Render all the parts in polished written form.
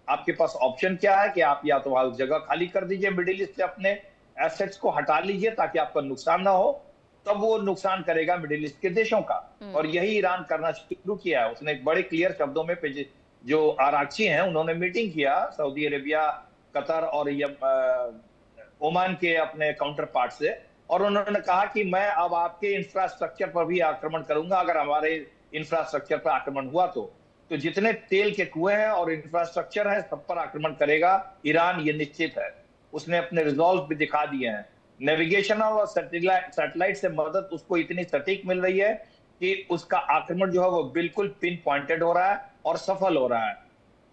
आपके पास ऑप्शन क्या है कि आप या तो वहां जगह खाली कर दीजिए, मिडिल ईस्ट से अपने एसेट्स को हटा लीजिए ताकि आपका नुकसान ना हो, तब वो नुकसान करेगा मिडिल ईस्ट के देशों का। और यही ईरान करना शुरू किया है। उसने एक बड़े क्लियर शब्दों में जो आराकची हैं उन्होंने मीटिंग किया सऊदी अरेबिया, कतर और ओमान के अपने काउंटर पार्ट से, और उन्होंने कहा कि मैं अब आपके इंफ्रास्ट्रक्चर पर भी आक्रमण करूंगा अगर हमारे इंफ्रास्ट्रक्चर पर आक्रमण हुआ तो जितने तेल के कुएं हैं और इंफ्रास्ट्रक्चर है सब पर आक्रमण करेगा ईरान, ये निश्चित है। उसने अपने रिजॉल्व भी दिखा दिए हैं। नेविगेशन और सैटेलाइट से मदद उसको इतनी सटीक मिल रही है कि उसका आक्रमण जो है वो बिल्कुल पिन पॉइंटेड हो रहा है और सफल हो रहा है।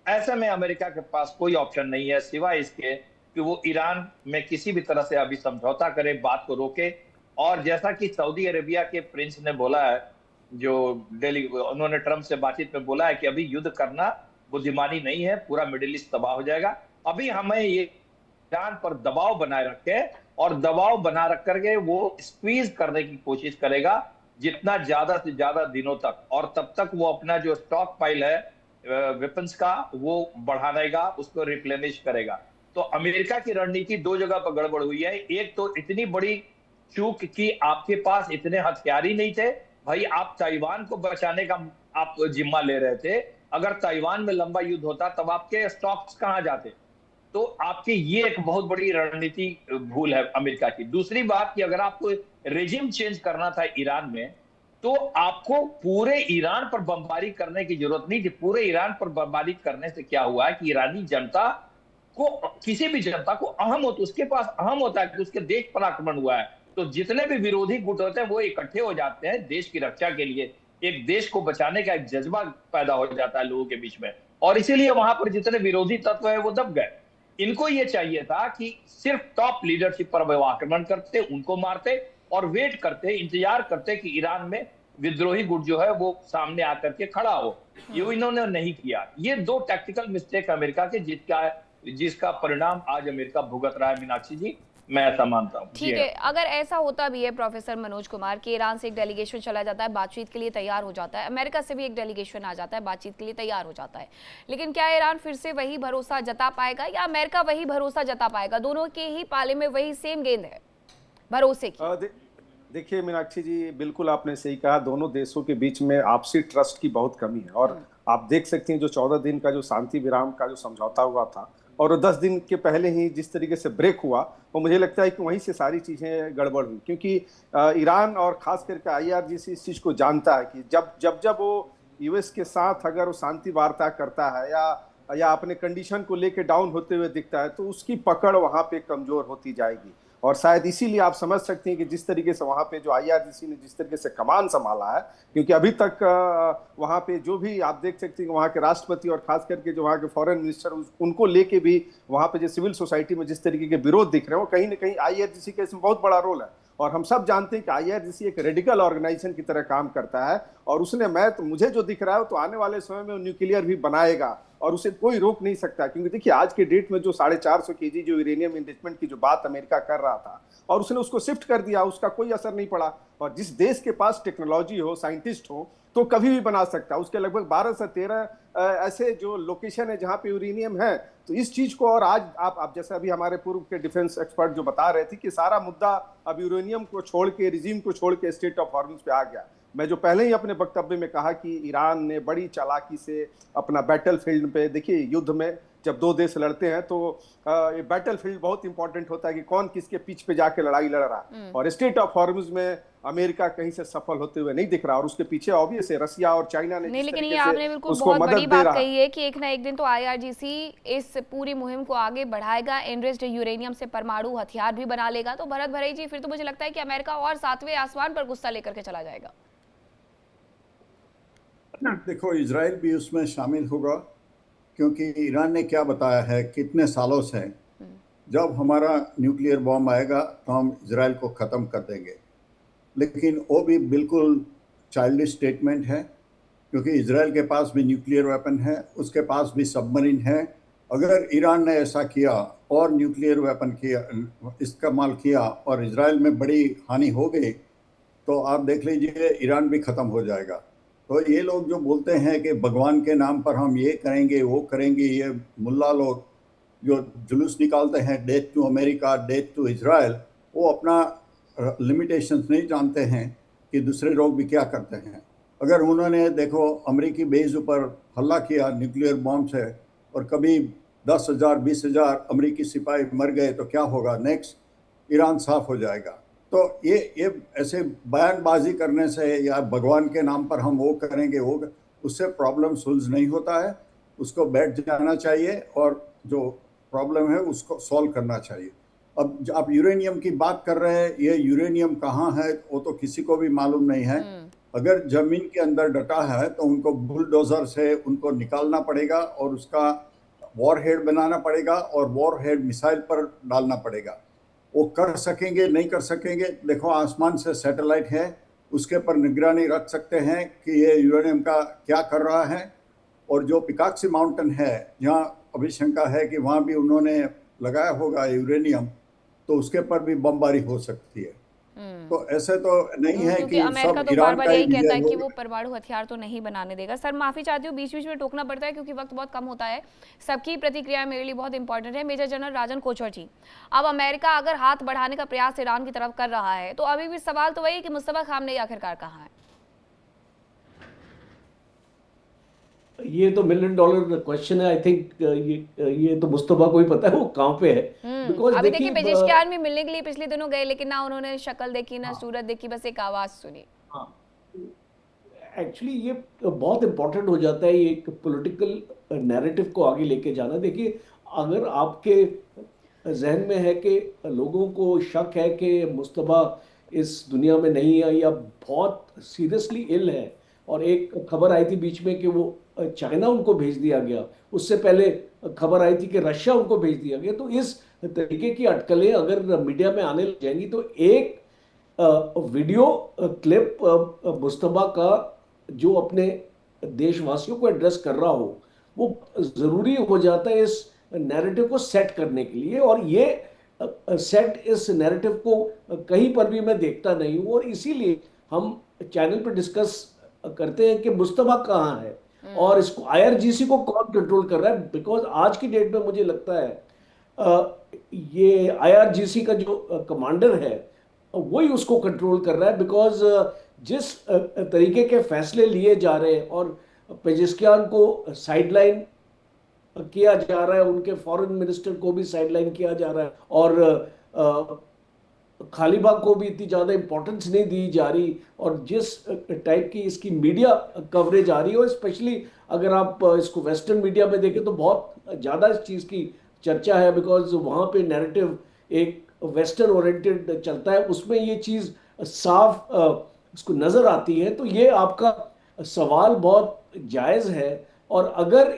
ऐसे में अमेरिका के पास कोई ऑप्शन नहीं है सिवाय इसके कि वो ईरान में किसी भी तरह से अभी समझौता करे, बात को रोके। और जैसा कि सऊदी अरेबिया के प्रिंस ने बोला है, जो उन्होंने ट्रंप से बातचीत में बोला है कि अभी युद्ध करना बुद्धिमानी नहीं है, पूरा मिडिल ईस्ट तबाह हो जाएगा। अभी हमें ये ईरान पर दबाव बनाए रखे, और दबाव बना रख करके वो स्क्वीज करने की कोशिश करेगा जितना ज्यादा से ज्यादा दिनों तक, और तब तक वो अपना जो स्टॉक पाइल है वेपन्स का वो बढ़ाएगा, उसको रिप्लेनिश करेगा। तो अमेरिका की रणनीति दो जगह पर गड़बड़ हुई है। एक तो इतनी बड़ी चूक कि आपके पास इतने हथियार ही नहीं थे। भाई आप ताइवान को बचाने का आप जिम्मा ले रहे थे, अगर ताइवान में लंबा युद्ध होता तब आपके स्टॉक्स कहां जाते? तो आपकी ये एक बहुत बड़ी रणनीति भूल है अमेरिका की। दूसरी बात कि अगर आपको रेजिम चेंज करना था ईरान में, तो आपको पूरे ईरान पर बमबारी करने की जरूरत नहीं थी। पूरे ईरान पर बमबारी करने से क्या हुआ है कि ईरानी जनता को, किसी भी जनता को अहम होता, उसके पास अहम होता है कि उसके देश पर आक्रमण हुआ है, तो जितने भी विरोधी गुट होते हैं वो इकट्ठे हो जाते हैं देश की रक्षा के लिए। एक देश को बचाने का एक जज्बा पैदा हो जाता है लोगों के बीच में, और इसीलिए वहां पर जितने विरोधी तत्व है वो दब गए। इनको ये चाहिए था कि सिर्फ टॉप लीडरशिप पर वो आक्रमण करते, उनको मारते और वेट करते, इंतजार करते कि ईरान में विद्रोही गुट जो है वो सामने आकर के खड़ा हो। ये इन्होंने नहीं किया। ये दो टैक्टिकल मिस्टेक अमेरिका के जिसका परिणाम आज अमेरिका भुगत रहा है। मीनाक्षी जी, मैं ऐसा मानता हूँ। ठीक है, अगर ऐसा होता भी है प्रोफेसर मनोज कुमार कि ईरान से एक डेलीगेशन चला जाता है, बातचीत के लिए तैयार हो जाता है, अमेरिका से भी एक डेलीगेशन आ जाता है, बातचीत के लिए तैयार हो जाता है, लेकिन क्या ईरान फिर से वही भरोसा जता पाएगा या अमेरिका वही भरोसा जता पाएगा? दोनों के ही पाले में वही सेम गेंद है भरोसे की। देखिए मीनाक्षी जी, बिल्कुल आपने सही कहा, दोनों देशों के बीच में आपसी ट्रस्ट की बहुत कमी है। और आप देख सकते हैं जो 14 दिन का जो शांति विराम का जो समझौता हुआ था, और 10 दिन के पहले ही जिस तरीके से ब्रेक हुआ, वो मुझे लगता है कि वहीं से सारी चीजें गड़बड़ हुई। क्योंकि ईरान और खास करके IRGC इस चीज को जानता है कि जब वो US के साथ अगर वो शांति वार्ता करता है या अपने कंडीशन को लेके डाउन होते हुए दिखता है, तो उसकी पकड़ वहां पे कमजोर होती जाएगी। और शायद इसीलिए आप समझ सकते हैं कि जिस तरीके से वहां पे जो IRGC ने जिस तरीके से कमान संभाला है, क्योंकि अभी तक वहां पे जो भी आप देख सकते हैं वहां के राष्ट्रपति और खास करके जो वहां के फॉरेन मिनिस्टर, उनको लेके भी वहां पे जो सिविल सोसाइटी में जिस तरीके के विरोध दिख रहे हैं, वो कहीं ना कहीं IRGC का इसमें बहुत बड़ा रोल है। और हम सब जानते हैं कि IRGC एक रेडिकल ऑर्गेनाइजेशन की तरह काम करता है, और उसने मुझे जो दिख रहा है तो आने वाले समय में न्यूक्लियर भी बनाएगा, और उसे कोई रोक नहीं सकता। क्योंकि देखिए आज के डेट में जो 450 kg जो यूरेनियम इनरिचमेंट की जो बात अमेरिका कर रहा था, और उसने उसको शिफ्ट कर दिया, उसका कोई असर नहीं पड़ा। और जिस देश के पास टेक्नोलॉजी हो, साइंटिस्ट हो, तो कभी भी बना सकता है। उसके लगभग 12 से 13 ऐसे जो लोकेशन है जहां पे यूरेनियम है। तो इस चीज को, और आज आप जैसे अभी हमारे पूर्व के डिफेंस एक्सपर्ट जो बता रहे थे कि सारा मुद्दा अब यूरेनियम को छोड़ के, रिजीम को छोड़ के स्ट्रेट ऑफ हॉर्मुज पे आ गया। मैं जो पहले ही अपने वक्तव्य में कहा कि ईरान ने बड़ी चालाकी से अपना बैटलफील्ड पे, देखिए युद्ध में जब दो देश लड़ते हैं तो ये बैटलफील्ड बहुत इंपॉर्टेंट होता है कि कौन किसके पीछ पे जाके लड़ाई लड़ रहा है। और स्ट्रेट ऑफ हॉर्मुज में अमेरिका कहीं से सफल होते हुए नहीं दिख रहा, और उसके पीछे ऑब्वियस है रसिया और चाइना ने नहीं, लेकिन ये आपने बिल्कुल बहुत बड़ी बात कही है कि एक ना एक दिन तो IRGC इस पूरी मुहिम को आगे बढ़ाएगा, एनरिच्ड यूरेनियम से परमाणु हथियार भी बना लेगा। तो भरत भरई जी, फिर तो मुझे लगता है कि अमेरिका और 7वें आसमान पर गुस्सा लेकर के चला जाएगा। देखो, इजराइल भी उसमें शामिल होगा, क्योंकि ईरान ने क्या बताया है कितने सालों से, जब हमारा न्यूक्लियर बॉम्ब आएगा तो हम इजराइल को ख़त्म कर देंगे। लेकिन वो भी बिल्कुल चाइल्डिश स्टेटमेंट है, क्योंकि इजराइल के पास भी न्यूक्लियर वेपन है, उसके पास भी सबमरीन है। अगर ईरान ने ऐसा किया और न्यूक्लियर वेपन किया, इस्तेमाल किया, और इजराइल में बड़ी हानि हो गई, तो आप देख लीजिए ईरान भी ख़त्म हो जाएगा। तो ये लोग जो बोलते हैं कि भगवान के नाम पर हम ये करेंगे वो करेंगे, ये मुल्ला लोग जो जुलूस निकालते हैं death to America, death to Israel, वो अपना लिमिटेशंस नहीं जानते हैं कि दूसरे लोग भी क्या करते हैं। अगर उन्होंने देखो अमेरिकी बेस ऊपर हमला किया न्यूक्लियर बॉम्ब से और कभी 10,000 20,000 अमेरिकी सिपाही मर गए तो क्या होगा? नेक्स्ट ईरान साफ हो जाएगा। तो ये ऐसे बयानबाजी करने से या भगवान के नाम पर हम वो करेंगे वो, उससे प्रॉब्लम सुलझ नहीं होता है। उसको बैठ जाना चाहिए और जो प्रॉब्लम है उसको सॉल्व करना चाहिए। अब आप यूरेनियम की बात कर रहे हैं, ये यूरेनियम कहाँ है वो तो किसी को भी मालूम नहीं है। अगर जमीन के अंदर डटा है तो उनको बुलडोजर से उनको निकालना पड़ेगा और उसका वॉरहेड बनाना पड़ेगा और वॉरहेड मिसाइल पर डालना पड़ेगा। वो कर सकेंगे नहीं कर सकेंगे, देखो आसमान से सैटेलाइट है, उसके पर निगरानी रख सकते हैं कि ये यूरेनियम का क्या कर रहा है। और जो पिकाक्सी माउंटेन है जहाँ अभी शंका है कि वहाँ भी उन्होंने लगाया होगा यूरेनियम, तो उसके पर भी बमबारी हो सकती है। तो ऐसे तो नहीं है क्योंकि कि अमेरिका सब तो ईरान बार-बार का ही यही कहता है विजय कि वो होगा। परमाणु हथियार तो नहीं बनाने देगा। सर माफी चाहती हूँ, बीच-बीच में टोकना पड़ता है क्योंकि वक्त बहुत कम होता है। सबकी प्रतिक्रिया मेरे लिए बहुत इंपॉर्टेंट है। मेजर जनरल राजन कोचर जी, अब अमेरिका अगर हाथ बढ़ाने का प्रयास ईरान की तरफ कर रहा है तो अभी भी सवाल तो वही है कि मुस्तफा खामनेई आखिरकार कहाँ है? ये तो $1 मिलियन क्वेश्चन है। आई थिंक ये तो मुस्तफा को ही पता है वो कहाँ पे है। बिकॉज अभी देखिए पेजेशकियान भी मिलने के लिए पिछले दिनों गए, लेकिन ना उन्होंने शक्ल देखी ना सूरत देखी, बस एक आवाज सुनी। हाँ, एक्चुअली ये बहुत इंपॉर्टेंट हो जाता है ये एक पॉलिटिकल नैरेटिव को आगे लेके जाना। देखिए, अगर आपके जहन में है कि लोगों को शक है कि मुस्तफा इस दुनिया में नहीं है या बहुत सीरियसली इल है, और एक खबर आई थी बीच में कि वो चाइना उनको भेज दिया गया, उससे पहले खबर आई थी कि रशिया उनको भेज दिया गया, तो इस तरीके की अटकलें अगर मीडिया में आने लग जाएंगी तो एक वीडियो क्लिप मुस्तफा का जो अपने देशवासियों को एड्रेस कर रहा हो वो ज़रूरी हो जाता है इस नैरेटिव को सेट करने के लिए। और ये सेट इस नैरेटिव को कहीं पर भी मैं देखता नहीं हूँ, और इसीलिए हम चैनल पर डिस्कस करते हैं कि मुस्तफा कहाँ है और इसको IRGC को कौन कंट्रोल कर रहा है। बिकॉज आज की डेट में मुझे लगता है ये IRGC का जो कमांडर है वही उसको कंट्रोल कर रहा है। बिकॉज जिस तरीके के फैसले लिए जा रहे हैं और पेजेशकियान को साइडलाइन किया जा रहा है, उनके फॉरेन मिनिस्टर को भी साइडलाइन किया जा रहा है, और खालिबा को भी इतनी ज़्यादा इंपॉर्टेंस नहीं दी जा रही, और जिस टाइप की इसकी मीडिया कवरेज आ रही है, और स्पेशली अगर आप इसको वेस्टर्न मीडिया में देखें तो बहुत ज़्यादा इस चीज़ की चर्चा है। बिकॉज वहाँ पे नैरेटिव एक वेस्टर्न ओरिएंटेड चलता है, उसमें ये चीज़ साफ इसको नज़र आती है। तो ये आपका सवाल बहुत जायज़ है, और अगर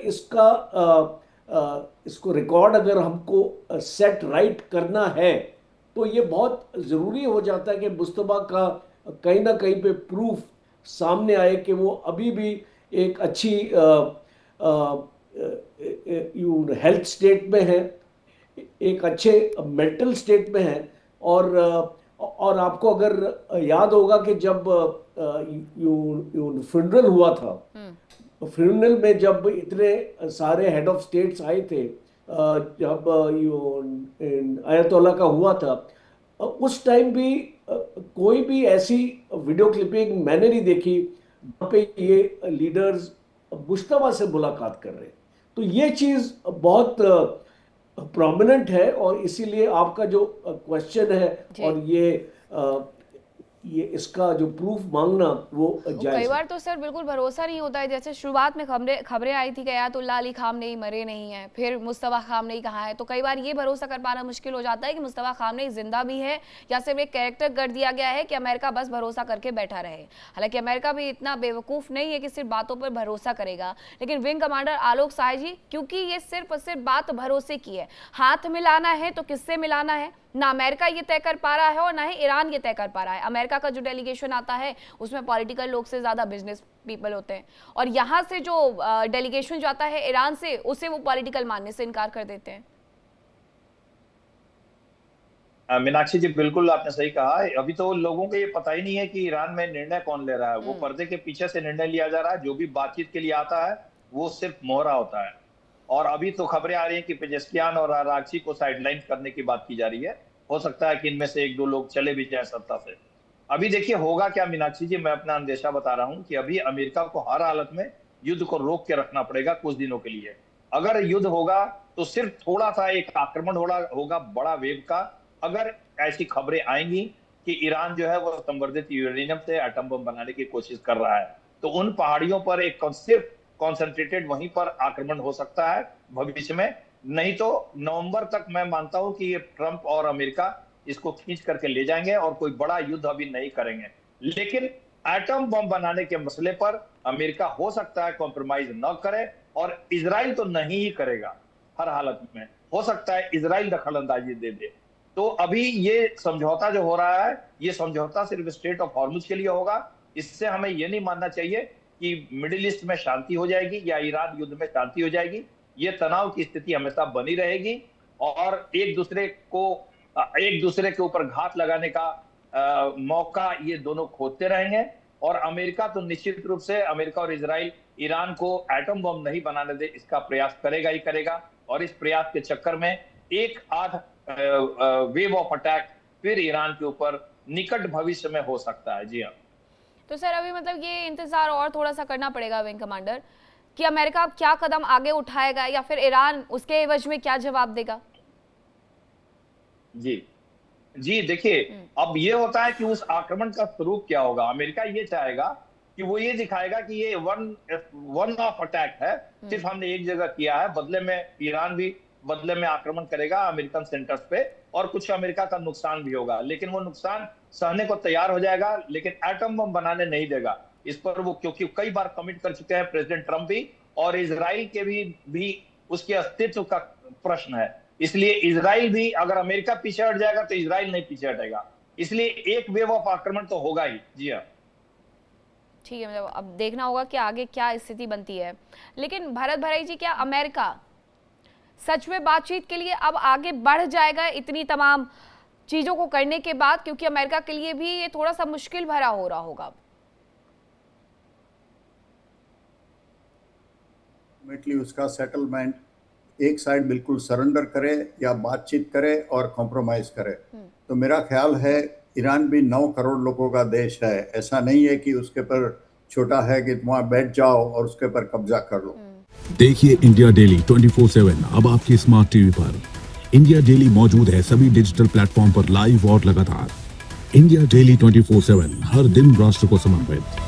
इसको रिकॉर्ड अगर हमको सेट राइट करना है तो ये बहुत ज़रूरी हो जाता है कि मुस्तफा का कहीं ना कहीं पे प्रूफ सामने आए कि वो अभी भी एक अच्छी हेल्थ स्टेट में है, एक अच्छे मेंटल स्टेट में है। और आपको अगर याद होगा कि जब फ्यूनरल हुआ था, फ्यूनरल में जब इतने सारे हेड ऑफ स्टेट्स आए थे, जब आयतोल्ला का हुआ था, उस टाइम भी कोई भी ऐसी वीडियो क्लिपिंग मैंने नहीं देखी जहाँ पे ये लीडर्स मुस्तफा से मुलाकात कर रहे हैं। तो ये चीज़ बहुत प्रोमिनेंट है, और इसीलिए आपका जो क्वेश्चन है और ये इसका जो प्रूफ मांगना वो जायज़ कई बार तो सर बिल्कुल भरोसा नहीं होता है। जैसे शुरुआत में खबरें आई थी कि आयतुल्ला अली खामनेई मरे नहीं है, फिर मुस्तफा खामनेई कहाँ है, तो कई बार ये भरोसा कर पाना मुश्किल हो जाता है कि मुस्तफा खामनेई जिंदा भी है या सिर्फ एक कैरेक्टर कर दिया गया है कि अमेरिका बस भरोसा करके बैठा रहे। हालांकि अमेरिका भी इतना बेवकूफ़ नहीं है कि सिर्फ बातों पर भरोसा करेगा, लेकिन विंग कमांडर आलोक साय जी, क्योंकि ये सिर्फ और सिर्फ बात भरोसे की है, हाथ मिलाना है तो किससे मिलाना है, ना अमेरिका ये तय कर पा रहा है और ना ही ईरान ये तय कर पा रहा है। अमेरिका का जो डेलीगेशन आता है उसमें पॉलिटिकल लोग से ज़्यादा बिजनेस पीपल होते हैं, और यहाँ से जो डेलीगेशन जो आता है ईरान से, उसे वो पॉलिटिकल मानने से इनकार कर देते हैं। मीनाक्षी जी, बिल्कुल आपने सही कहा है। अभी तो लोगों को ये पता ही नहीं है कि ईरान में निर्णय कौन ले रहा है। वो पर्दे के पीछे से निर्णय लिया जा रहा है। जो भी बातचीत के लिए आता है वो सिर्फ मोहरा होता है। और अभी तो खबरें आ रही हैं कि पेजेस्कियान और आरागची को साइडलाइन करने की बात की जा रही है। हो सकता है कि इनमें से 1-2 लोग चले भी जाए सत्ता से। अभी देखिए होगा क्या मीनाक्षी जी, मैं अपना अंदेशा बता रहा हूं कि अभी अमेरिका को हर हालत में युद्ध को रोक के रखना पड़ेगा कुछ दिनों के लिए। अगर युद्ध होगा तो सिर्फ थोड़ा सा एक आक्रमण होगा बड़ा वेव का। अगर ऐसी खबरें आएंगी कि ईरान जो है वो संवर्धित यूरेनियम से एटम बम बनाने की कोशिश कर रहा है, तो उन पहाड़ियों पर एक सिर्फ कॉन्सेंट्रेटेड वहीं पर आक्रमण हो सकता है भविष्य में। नहीं तो नवंबर तक मैं मानता हूं कि ये ट्रंप और अमेरिका इसको खींच करके ले जाएंगे और कोई बड़ा युद्ध अभी नहीं करेंगे। लेकिन एटम बम बनाने के मसले पर अमेरिका हो सकता है कॉम्प्रोमाइज न करे, और इजराइल तो नहीं ही करेगा हर हालत में। हो सकता है इजराइल दखलंदाजी दे दे। तो अभी ये समझौता जो हो रहा है, ये समझौता सिर्फ स्ट्रेट ऑफ हॉर्मुज के लिए होगा। इससे हमें ये नहीं मानना चाहिए कि मिडिल ईस्ट में शांति हो जाएगी या ईरान युद्ध में शांति हो जाएगी। ये तनाव की स्थिति हमेशा बनी रहेगी और एक दूसरे के ऊपर घात लगाने का मौका ये दोनों खोजते रहेंगे। और अमेरिका तो निश्चित रूप से, अमेरिका और इजराइल ईरान को एटम बम नहीं बनाने दे इसका प्रयास करेगा ही करेगा। और इस प्रयास के चक्कर में एक आध वेव ऑफ अटैक फिर ईरान के ऊपर निकट भविष्य में हो सकता है। जी हाँ। तो सर अभी मतलब ये इंतजार और थोड़ा सा करना पड़ेगा विंग कमांडर कि अमेरिका अब क्या कदम आगे उठाएगा या फिर ईरान उसके एवज में क्या जवाब देगा। जी देखिए, अब ये होता है कि उस आक्रमण का स्वरूप क्या होगा। अमेरिका ये चाहेगा कि वो ये दिखाएगा कि ये वन ऑफ अटैक है, सिर्फ हमने एक जगह किया है। बदले में ईरान भी बदले में आक्रमण करेगा अमेरिकन सेंटर्स पे और कुछ अमेरिका का नुकसान भी होगा, लेकिन वो नुकसान सहने को तैयार हो जाएगा, लेकिन एटम बम बनाने नहीं देगा। इस पर वो क्योंकि कई बार कमिट कर चुके हैं प्रेसिडेंट ट्रंप भी, और इजराइल के भी उसके अस्तित्व का प्रश्न है। इसलिए इजराइल भी, अगर अमेरिका पीछे हट जाएगा तो इजराइल नहीं पीछे हटेगा। इसलिए एक वेव ऑफ आक्रमण तो होगा ही। जी हाँ, ठीक है। मतलब अब देखना होगा कि आगे क्या स्थिति बनती है। लेकिन भरत भराई जी, क्या अमेरिका सच में बातचीत के लिए अब आगे बढ़ जाएगा इतनी तमाम चीजों को करने के बाद, क्योंकि अमेरिका के लिए भी ये थोड़ा सा मुश्किल भरा हो रहा होगा। उसका सेटलमेंट एक साइड बिल्कुल सरेंडर करे या बातचीत करे और कॉम्प्रोमाइज करे। तो मेरा ख्याल है ईरान भी 9 करोड़ लोगों का देश है। ऐसा नहीं है कि उसके पर छोटा है कि तुम वहां बैठ जाओ और उसके पर कब्जा कर लो। देखिए इंडिया डेली 24/7 अब आपकी स्मार्ट टीवी पर। इंडिया डेली मौजूद है सभी डिजिटल प्लेटफॉर्म पर लाइव और लगातार। इंडिया डेली 24/7 हर दिन राष्ट्र को समर्पित।